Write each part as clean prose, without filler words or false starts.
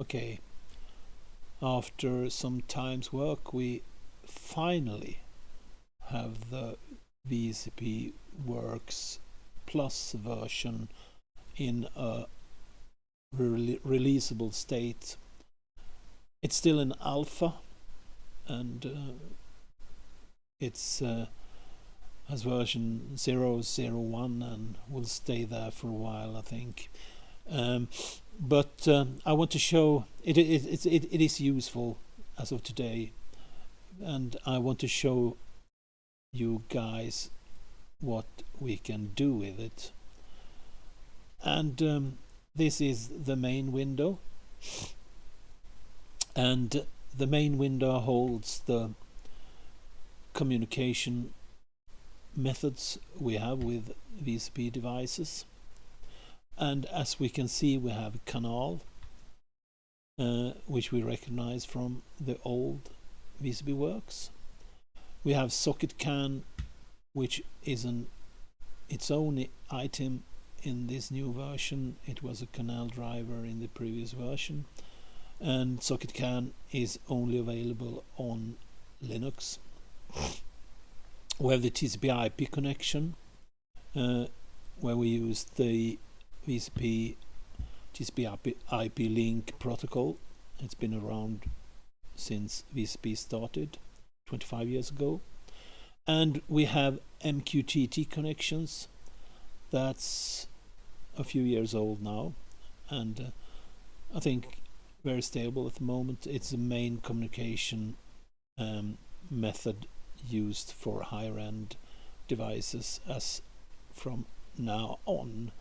Okay, after some time's work, we finally have the VSCP Works Plus version in a releasable state. It's still in alpha, and it's as version 001 and will stay there for a while, I think. But I want to show it is useful as of today, and I want to show you guys what we can do with it. And this is the main window, and the main window holds the communication methods we have with VSCP devices. And as we can see, we have canal, which we recognize from the old VSCP Works. We have socket can, which is its own item in this new version. It was a canal driver in the previous version, and socket can is only available on Linux. We have the TCP/IP connection, where we use the VSCP TCP/IP link protocol. It's been around since VSCP started 25 years ago. And we have MQTT connections. That's a few years old now, and I think very stable at the moment. It's the main communication method used for higher end devices as from now on.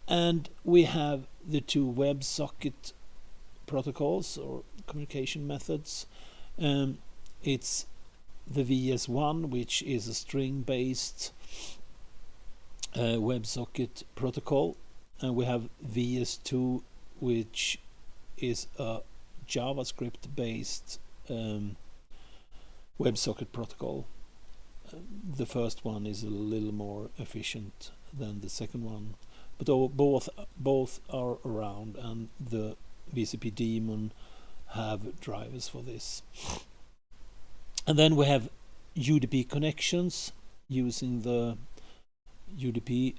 And we have the two WebSocket protocols or communication methods. It's the VS1, which is a string-based WebSocket protocol, and we have VS2, which is a JavaScript-based WebSocket protocol. The first one is a little more efficient than the second one, but both are around, and the VSCP daemon have drivers for this. And then we have UDP connections using the UDP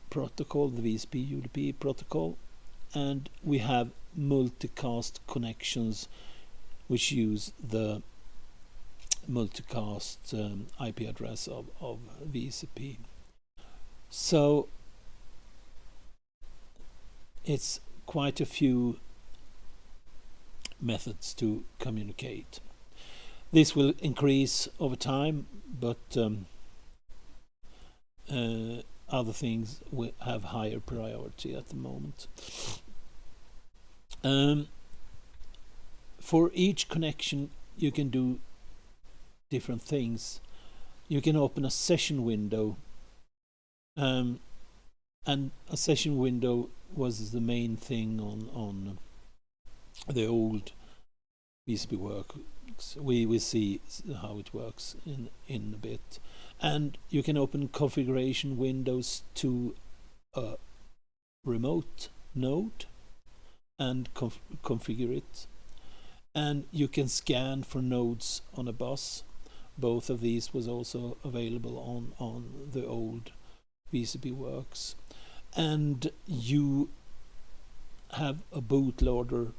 protocol, the VSCP UDP protocol, and we have multicast connections which use the multicast IP address of VSCP. So it's quite a few methods to communicate. This will increase over time, but other things will have higher priority at the moment. For each connection you can do different things. You can open a session window, and a session window was the main thing on the old VSCP Works. We will see how it works in a bit. And you can open configuration windows to a remote node and configure it. And you can scan for nodes on a bus. Both of these was also available on the old VSCP Works. And you have a bootloader,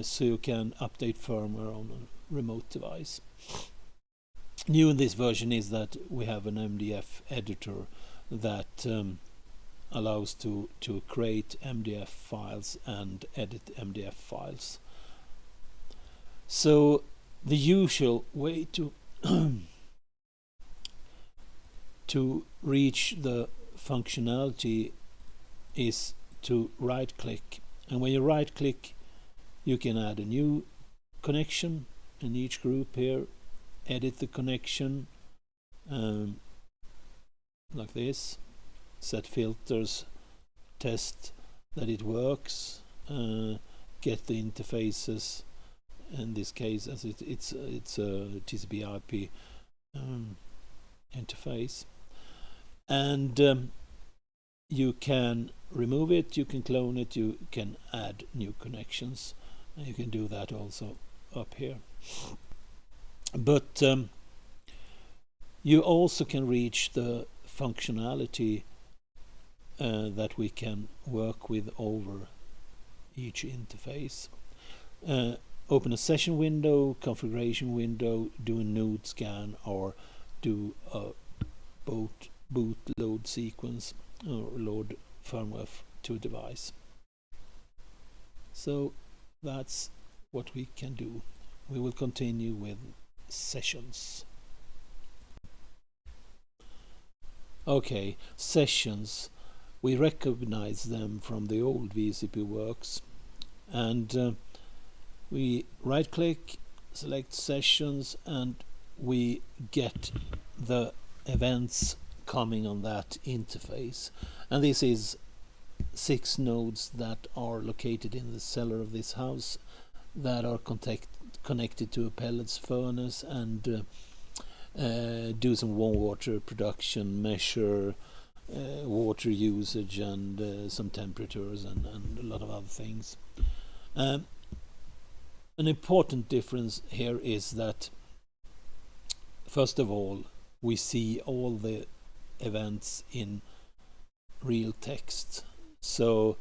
so you can update firmware on a remote device. New in this version is that we have an MDF editor that allows to create MDF files and edit MDF files. So the usual way to to reach the functionality is to right click, and when you right click you can add a new connection in each group here, edit the connection like this, set filters, test that it works, get the interfaces. In this case, as it's a TCP/IP interface, and you can remove it, you can clone it, you can add new connections, and you can do that also up here. But you also can reach the functionality that we can work with over each interface. Open a session window, configuration window, do a node scan, or do a boot load sequence or load firmware to a device. So that's what we can do. We will continue with sessions. Okay, sessions. We recognize them from the old VSCP Works, and we right click, select sessions, and we get the events coming on that interface. And this is 6 nodes that are located in the cellar of this house that are connected to a pellets furnace and do some warm water production, measure water usage and some temperatures and a lot of other things. An important difference here is that, first of all, we see all the events in real text. So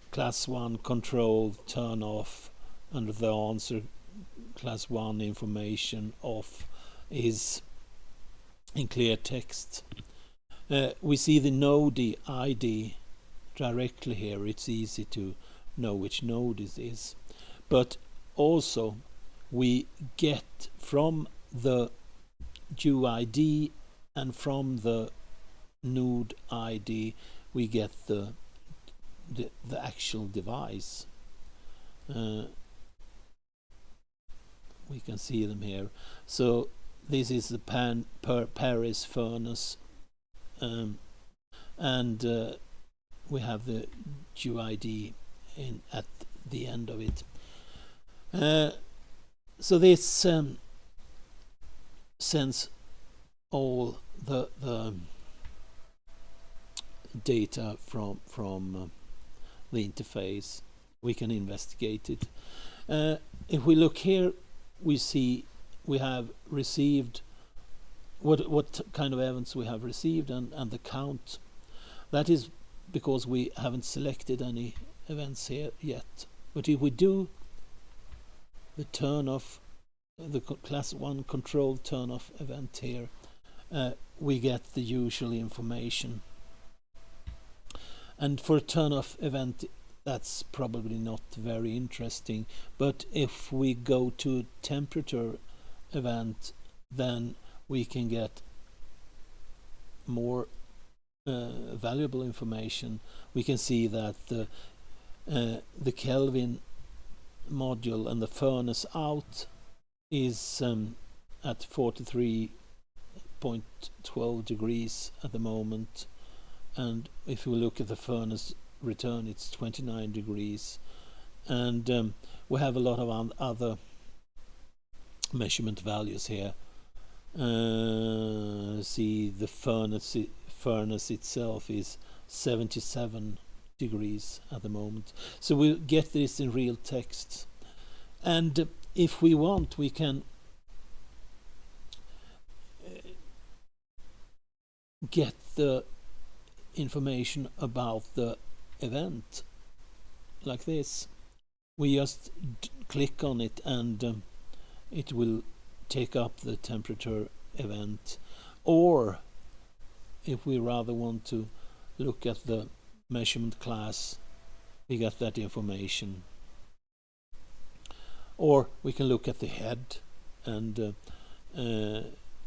class 1 control turn off, under the answer class 1 information off is in clear text. We see the node ID directly here. It's easy to know which node it is. But also we get from the UID and from the node ID we get the actual device. We can see them here. So this is the Paris furnace, and we have the UID at the end of it. So this sends all the data from the interface. We can investigate it. If we look here, we see we have received what kind of events we have received and the count. That is because we haven't selected any events here yet. But if we do the turn off, the class 1 control turn off event here, we get the usual information. And for a turn off event, that's probably not very interesting. But if we go to temperature event, then we can get more valuable information. We can see that the Kelvin module and the furnace out is at 43.12 degrees at the moment, and if we look at the furnace return, it's 29 degrees, and we have a lot of other measurement values here. See, the furnace itself is 77 degrees at the moment. So we'll get this in real text, and if we want, we can get the information about the event like this. We just click on it and it will take up the temperature event. Or if we rather want to look at the measurement class, we get that information. Or we can look at the head and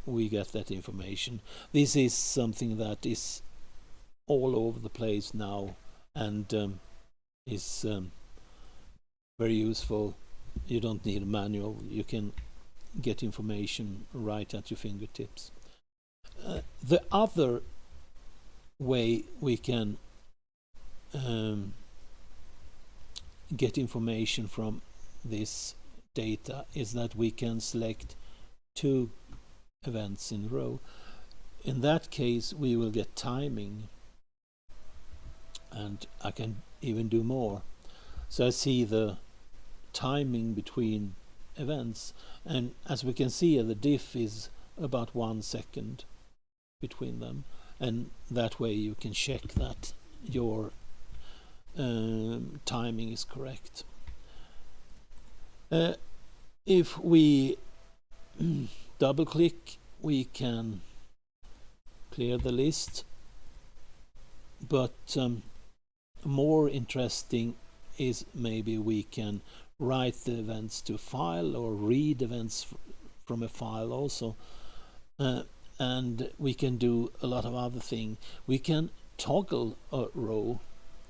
we get that information. This is something that is all over the place now and is very useful. You don't need a manual. You can get information right at your fingertips. The other way we can get information from this data is that we can select 2 events in a row. In that case, we will get timing. and I can even do more. So I see the timing between events, and as we can see the diff is about 1 second between them, and that way you can check that your timing is correct. If we double click, we can clear the list, but more interesting is maybe we can write the events to a file or read events from a file also, and we can do a lot of other things. We can toggle a row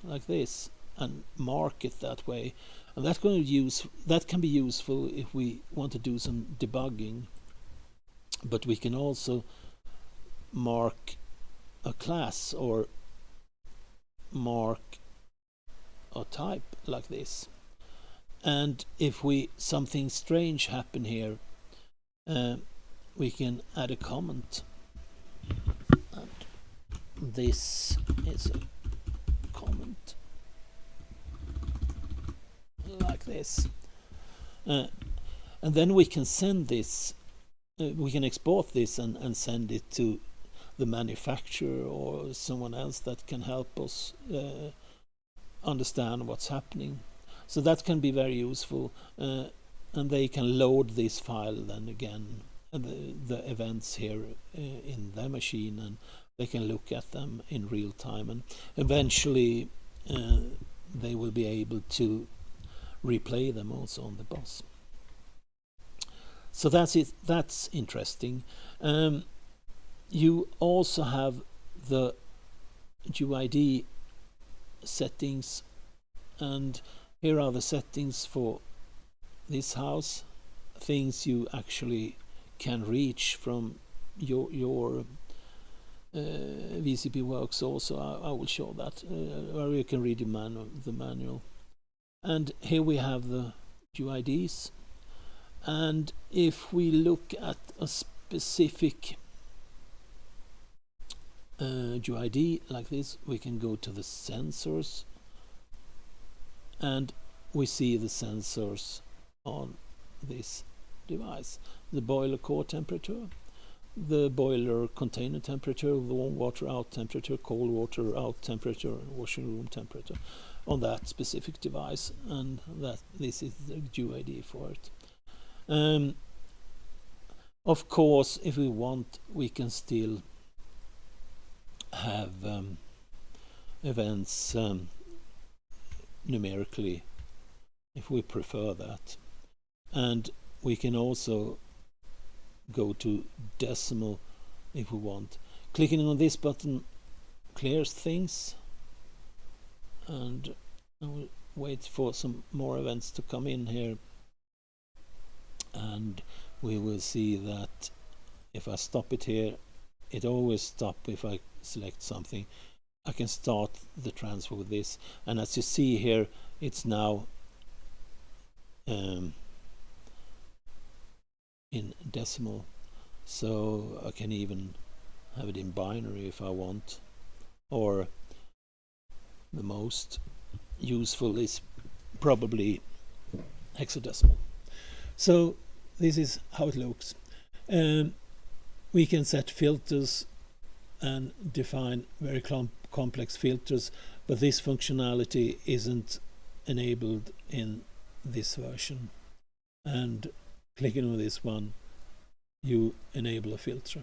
like this and mark it that way, and that can be useful if we want to do some debugging. But we can also mark a class or mark a type like this, and if something strange happen here, we can add a comment, and this is a comment like this, and then we can send this, we can export this and send it to the manufacturer or someone else that can help us understand what's happening. So that can be very useful, and they can load this file then again, the events here in their machine, and they can look at them in real time, and eventually they will be able to replay them also on the bus. So that's it. That's interesting. You also have the UID settings, and here are the settings for this house, things you actually can reach from your VSCP Works also. I will show that, or you can read the manual. And here we have the UIDs, and if we look at a specific UID like this, we can go to the sensors, and we see the sensors on this device: the boiler core temperature, the boiler container temperature, warm water out temperature, cold water out temperature, washing room temperature on that specific device, and that this is the UID for it. Of course, if we want, we can still have events numerically if we prefer that, and we can also go to decimal if we want. Clicking on this button clears things, and I will wait for some more events to come in here, and we will see that if I stop it here, it always stops if I select something. I can start the transfer with this, and as you see here, it's now in decimal, so I can even have it in binary if I want, or the most useful is probably hexadecimal. So this is how it looks. We can set filters and define very complex filters, but this functionality isn't enabled in this version, and clicking on this one, you enable a filter.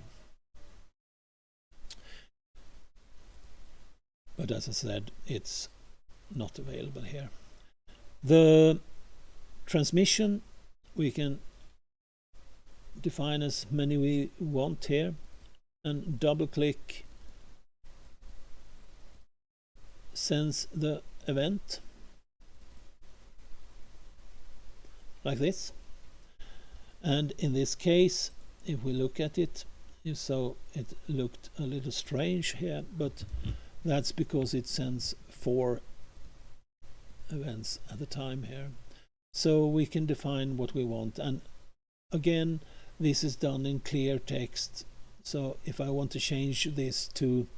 But as I said, it's not available here. The transmission, we can define as many we want here, and double click sends the event like this. And in this case, if we look at it, you saw it looked a little strange here, but that's because it sends 4 events at a time here. So we can define what we want, and again, this is done in clear text. So if I want to change this to,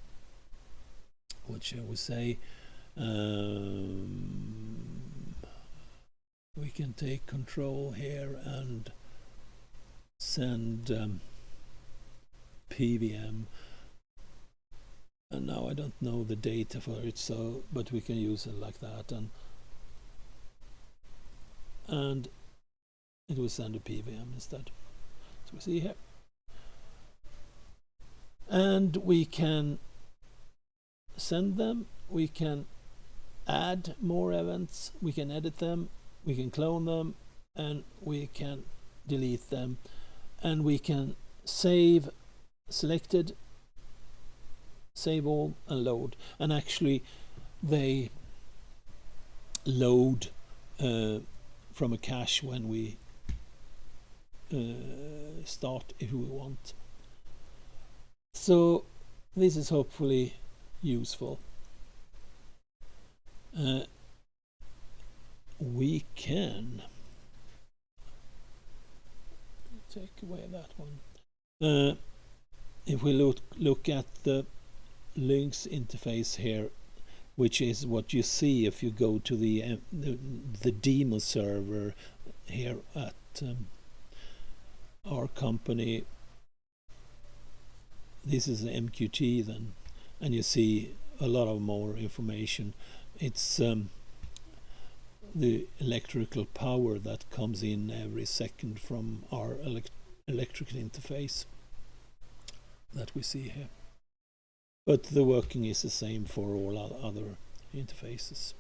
what shall we say, We can take control here and send PVM, and now I don't know the data for it, so but we can use it like that, and it will send a PVM instead. So we see here, and we can send them, we can add more events, we can edit them, we can clone them, and we can delete them, and we can save selected, save all, and load. And actually they load from a cache when we start if we want. So this is hopefully useful. We can take away that one. If we look at the links interface here, which is what you see if you go to the demo server here at our company. This is the MQT then, and you see a lot of more information. It's the electrical power that comes in every second from our electrical interface that we see here. But the working is the same for all other interfaces.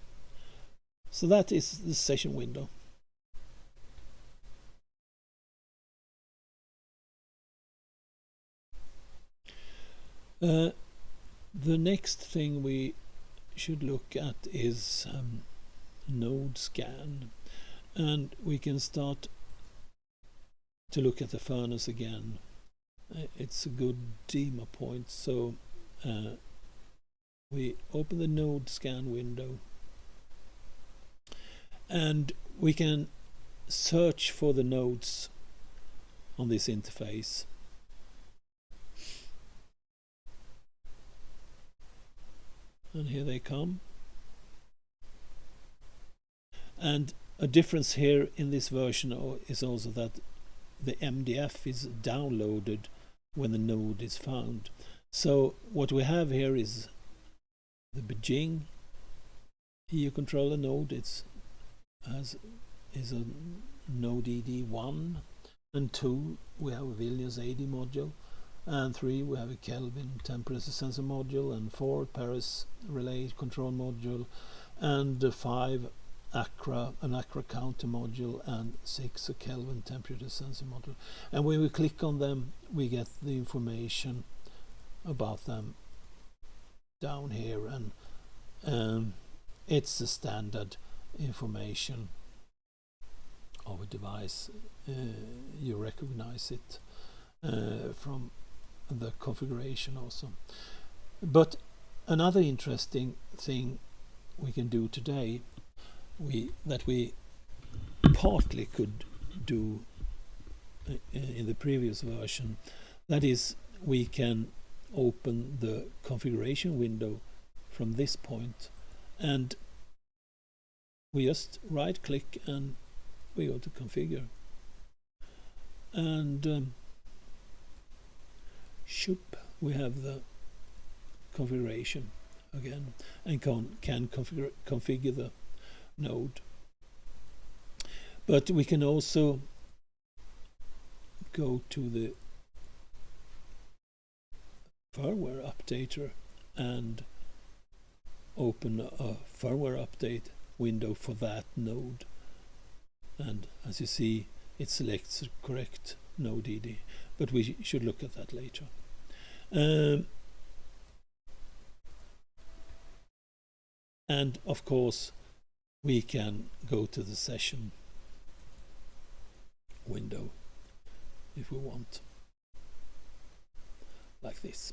So that is the session window. The next thing we should look at is node scan, and we can start to look at the furnace again. It's a good demo point, so we open the node scan window, and we can search for the nodes on this interface. And here they come. And a difference here in this version is also that the MDF is downloaded when the node is found. So what we have here is the Beijing EU controller node. Is a node ED1, and 2 we have a Vilnius AD module, and 3 we have a Kelvin temperature sensor module, and 4 Paris relay control module, and 5 an Accra counter module, and 6 a Kelvin temperature sensor module. And when we click on them, we get the information about them down here, and it's the standard information of a device. You recognize it from the configuration also. But another interesting thing we can do today, that we partly could do in the previous version, that is, we can open the configuration window from this point, and we just right click and we go to configure, and shoop, we have the configuration again, and can configure the node. But we can also go to the firmware updater and open a firmware update window for that node, and as you see, it selects the correct node ED, but we should look at that later. And of course we can go to the session window if we want, like this.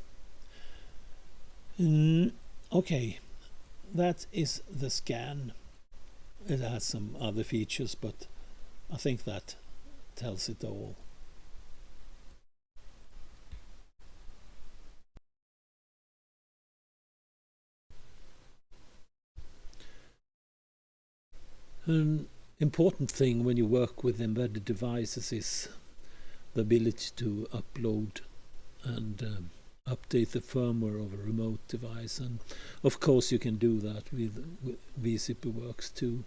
Okay, that is the scan. It has some other features, but I think that tells it all. An important thing when you work with embedded devices is the ability to upload and update the firmware of a remote device, and of course you can do that with VSCP Works too.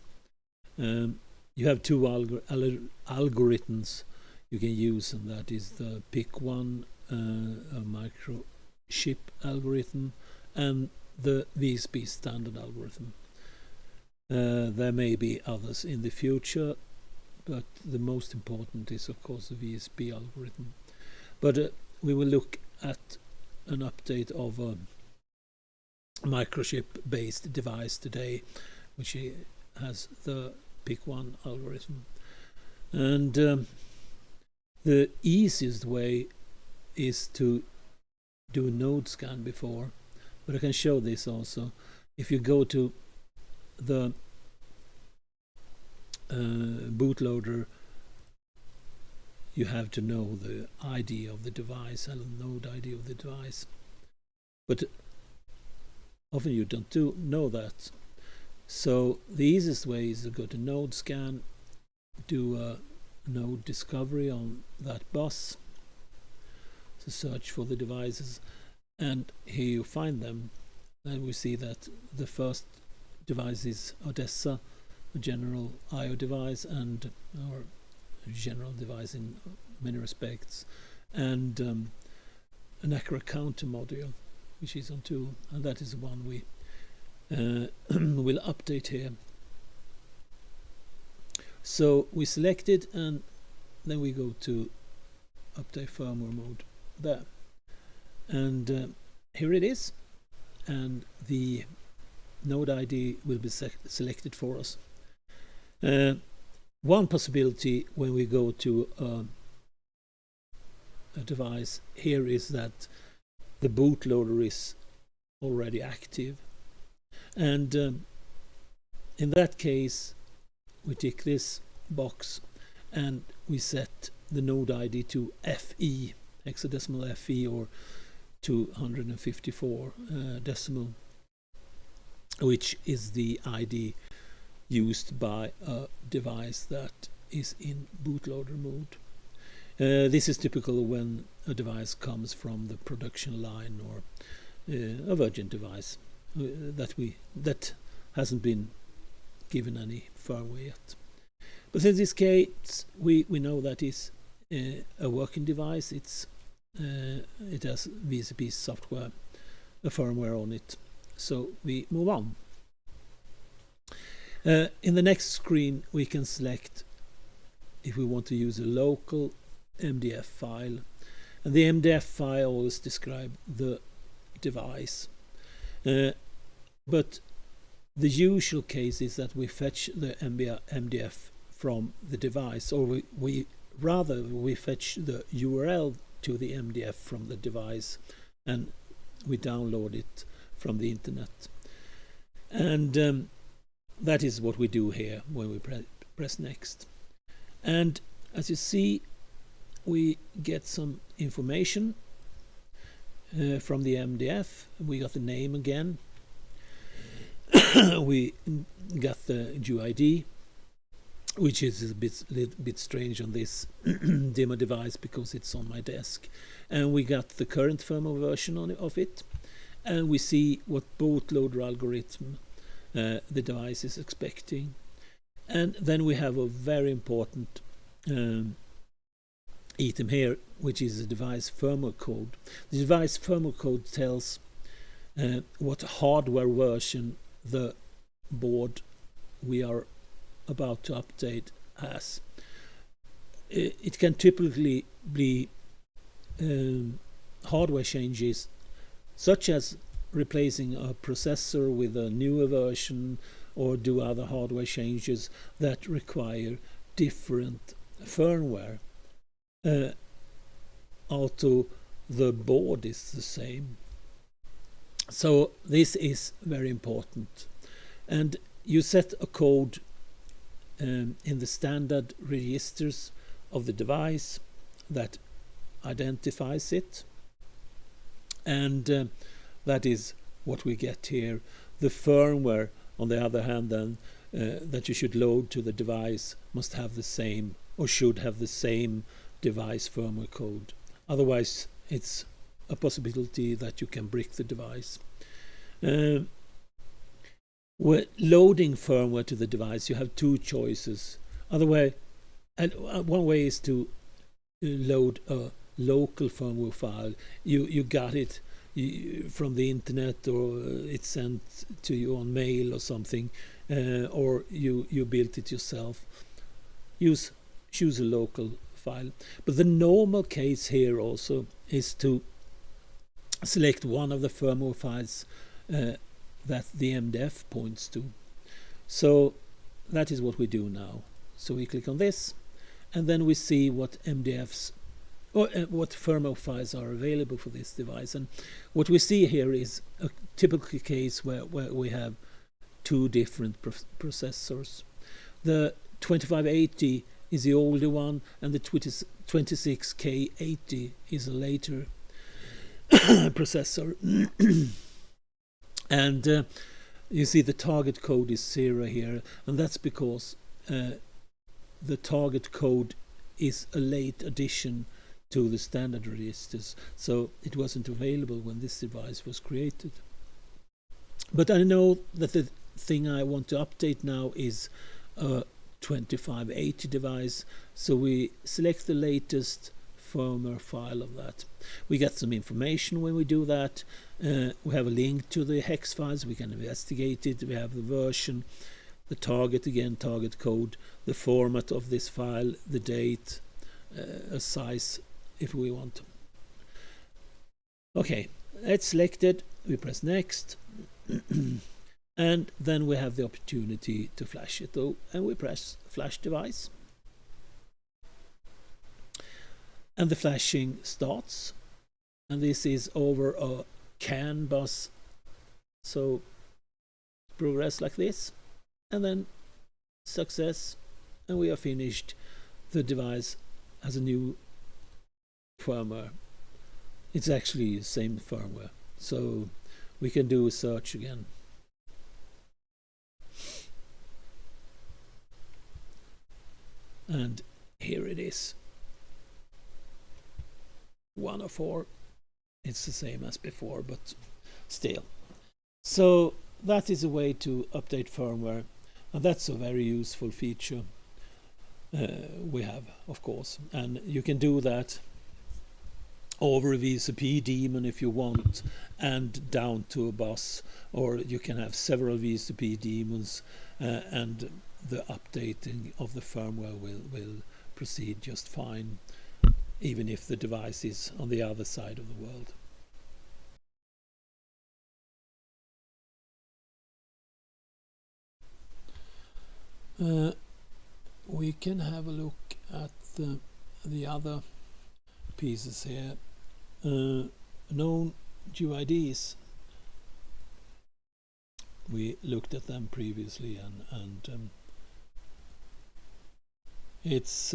You have two algorithms you can use, and that is the pick one, a microchip algorithm, and the VSP standard algorithm. There may be others in the future, but the most important is of course the VSP algorithm. But we will look at an update of a microchip based device today, which has the pick one algorithm. And the easiest way is to do a node scan before, but I can show this also. If you go to the bootloader, you have to know the ID of the device and the node ID of the device, but often you don't know that. So the easiest way is to go to node scan, do a node discovery on that bus, to search for the devices, and here you find them. Then we see that the first device is Odessa, a general I/O device, and or general device in many respects, and an accurate counter module, which is on 2, and that is the one we will update here. So we select it, and then we go to update firmware mode there, and here it is, and the node ID will be selected for us. One possibility when we go to a device here is that the bootloader is already active, and in that case we tick this box and we set the node ID to FE, hexadecimal FE, or 254 decimal, which is the ID used by a device that is in bootloader mode. This is typical when a device comes from the production line, or a virgin device that hasn't been given any firmware yet. But in this case, we know that is a working device. It has VSCP software, a firmware on it. So we move on. In the next screen, we can select if we want to use a local MDF file, and the MDF file always describes the device. But the usual case is that we fetch the MDF from the device, or we fetch the URL to the MDF from the device, and we download it from the internet. And that is what we do here when we press next. And as you see, we get some information from the MDF. We got the name again. We got the UID, which is a little bit strange on this demo device because it's on my desk. And we got the current firmware version of it. And we see what bootloader algorithm the device is expecting. And then we have a very important item here, which is the device firmware code. The device firmware code tells what hardware version the board we are about to update has. It can typically be hardware changes, such as replacing a processor with a newer version, or do other hardware changes that require different firmware. Although the board is the same. So this is very important, and you set a code in the standard registers of the device that identifies it, and that is what we get here. The firmware, on the other hand, then that you should load to the device must have the same, or should have the same, device firmware code. Otherwise, it's a possibility that you can brick the device. When loading firmware to the device, you have two choices. One way is to load a local firmware file. You got it from the internet, or it's sent to you on mail or something, or you built it yourself. Choose a local file. But the normal case here also is to select one of the firmware files that the MDF points to. So that is what we do now. So we click on this, and then we see what MDFs or what firmware files are available for this device. And what we see here is a typical case where we have two different processors. The 2580 is the older one, and the 26K80 is a later processor. And you see the target code is 0 here, and that's because the target code is a late addition to the standard registers, so it wasn't available when this device was created. But I know that the thing I want to update now is a 2580 device, so we select the latest firmware file of that. We get some information when we do that. We have a link to the hex files, we can investigate it, we have the version, the target again, target code, the format of this file, the date, a size if we want. Okay, it's selected, we press next, and then we have the opportunity to flash it, and we press flash device, and the flashing starts, and this is over a CAN bus, so progress like this, and then success, and we are finished. The device has a new firmware. It's actually the same firmware, so we can do a search again. And here it is, 104. It's the same as before, but still. So that is a way to update firmware, and that's a very useful feature we have, of course. And you can do that over a VSCP daemon if you want, and down to a bus, or you can have several VSCP daemons, and the updating of the firmware will proceed just fine, even if the device is on the other side of the world. We can have a look at the other pieces here. Known GUIDs. We looked at them previously, and it's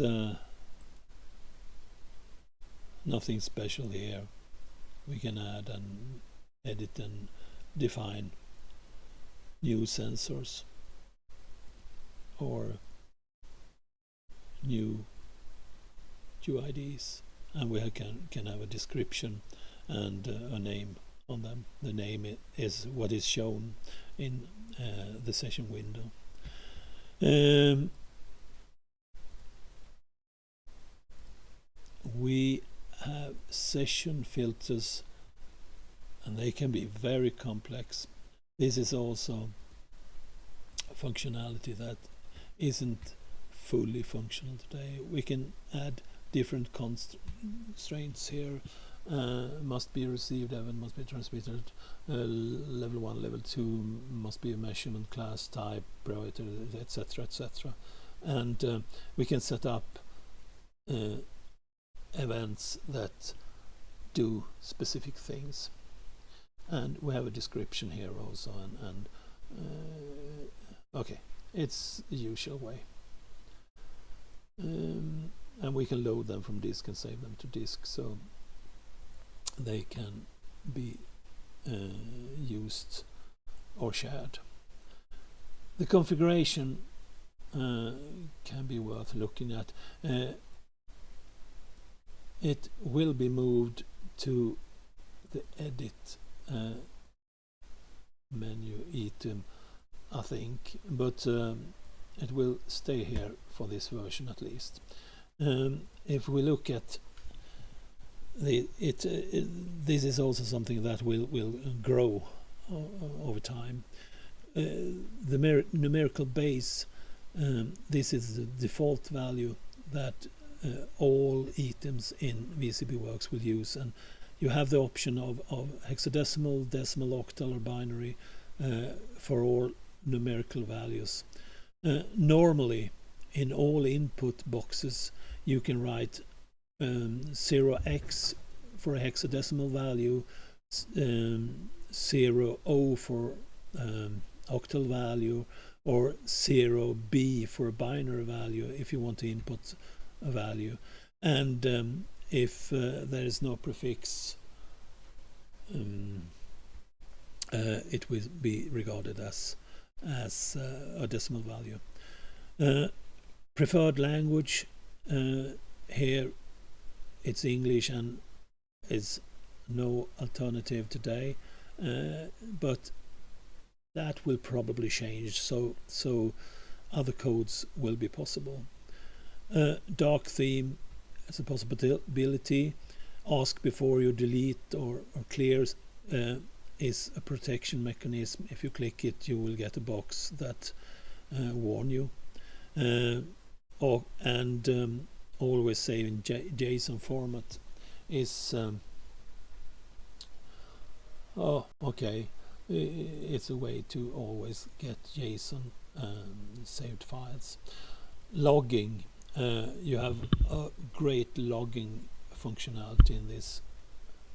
nothing special here. We can add and edit and define new sensors or new GUIDs, and we can have a description and a name on them. The name is what is shown in the session window. We have session filters, and they can be very complex. This is also functionality that isn't fully functional today. We can add different constraints here. Must be received, event must be transmitted, level 1, level 2 must be a measurement class type, priority, etc, etc. And we can set up events that do specific things, and we have a description here also, and okay, it's the usual way. And we can load them from disk and save them to disk, so they can be used or shared. The configuration can be worth looking at. It will be moved to the edit menu item, I think, but it will stay here for this version at least. If we look at this is also something that will grow over time. The numerical base, this is the default value that all items in VSCP Works will use, and you have the option of hexadecimal, decimal, octal or binary for all numerical values. Normally in all input boxes you can write 0x for a hexadecimal value, 0O for octal value, or 0B for a binary value if you want to input a value. And if there is no prefix, it will be regarded as a decimal value. Preferred language, here it's English and is no alternative today, but that will probably change, so other codes will be possible. Dark theme is a possibility. Ask before you delete or clear is a protection mechanism. If you click it, you will get a box that warn you. Always save in JSON format is okay. It's a way to always get JSON saved files. Logging, you have a great logging functionality in this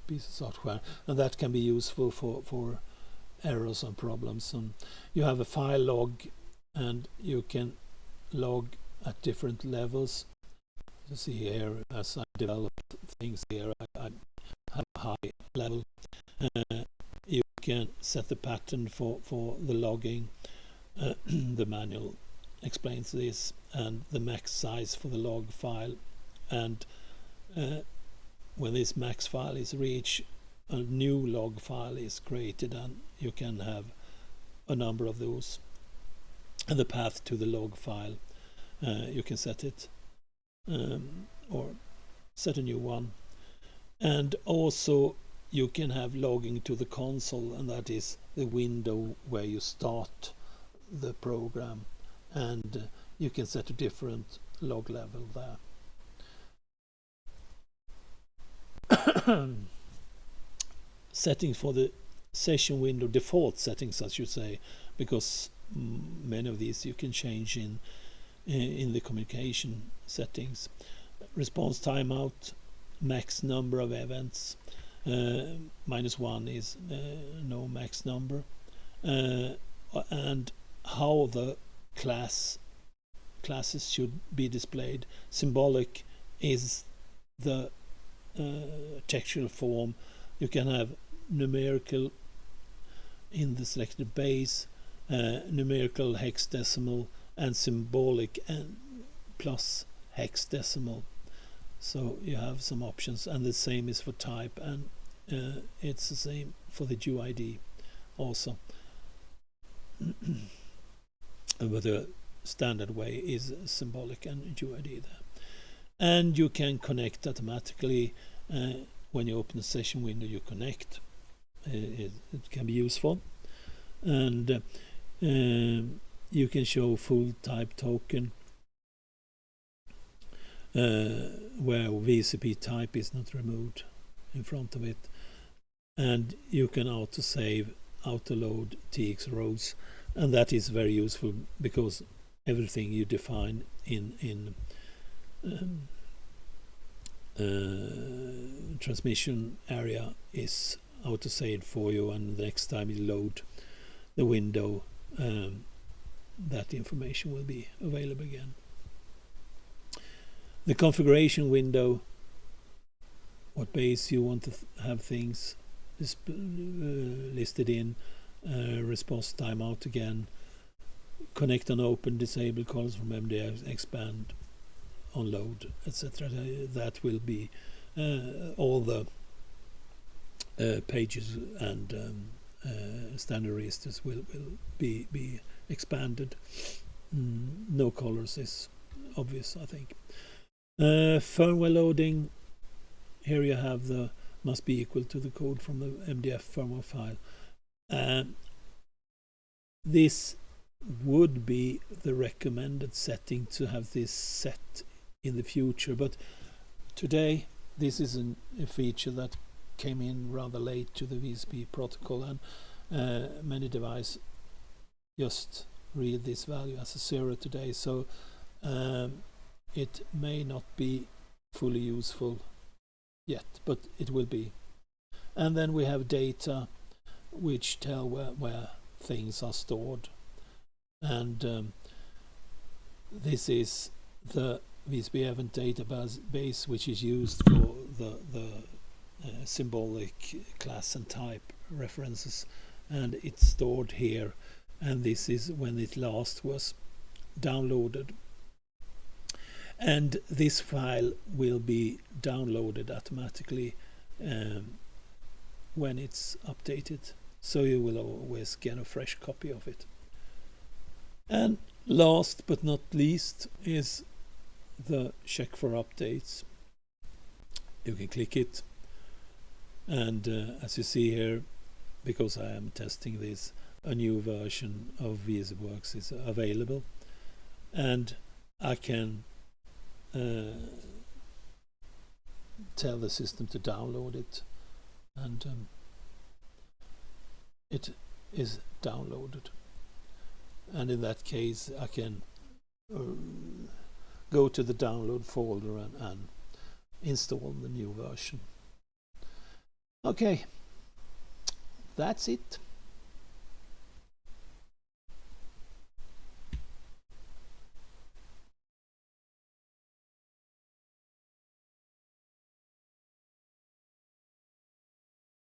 piece of software, and that can be useful for errors and problems. And you have a file log, and you can log at different levels. You see here, as I develop things here, I have a high level. You can set the pattern for the logging. The manual explains this, and the max size for the log file. And when this max file is reached, a new log file is created, and you can have a number of those. And the path to the log file, you can set it or set a new one. And also you can have logging to the console, and that is the window where you start the program, and you can set a different log level there. Settings for the session window, default settings I should say, because many of these you can change in the communication settings. Response timeout, max number of events, -1 is no max number, and how the classes should be displayed. Symbolic is the textual form. You can have numerical in the selected base, numerical hexadecimal, and symbolic and plus hexadecimal. So you have some options, and the same is for type, and it's the same for the UID also. But the standard way is symbolic and UID there. And you can connect automatically. When you open the session window, you connect. It can be useful. And you can show full type token where VSCP type is not removed in front of it. And you can auto-save, auto-load TX rows, and that is very useful because everything you define in transmission area is auto-saved for you, and the next time you load the window, that information will be available again. The configuration window, what base you want to have things listed in, response timeout again, connect and open, disable calls from MDF, expand, unload, etc. That will be all the pages and standard registers will be expanded. No colors is obvious, I think. Firmware loading. Here you have the must be equal to the code from the MDF firmware file. This would be the recommended setting to have this set in the future, but today this is a feature that came in rather late to the VSCP protocol, and many devices just read this value as a 0 today, so it may not be fully useful yet, but it will be. And then we have data which tell where things are stored, and this is the VSCP event database, which is used for the symbolic class and type references, and it's stored here, and this is when it last was downloaded, and this file will be downloaded automatically when it's updated, so you will always get a fresh copy of it. And last but not least is the check for updates. You can click it, and as you see here, because I am testing this, a new version of VSCP Works is available, and I can tell the system to download it, and it is downloaded, and in that case I can go to the download folder and install the new version. Okay, that's it.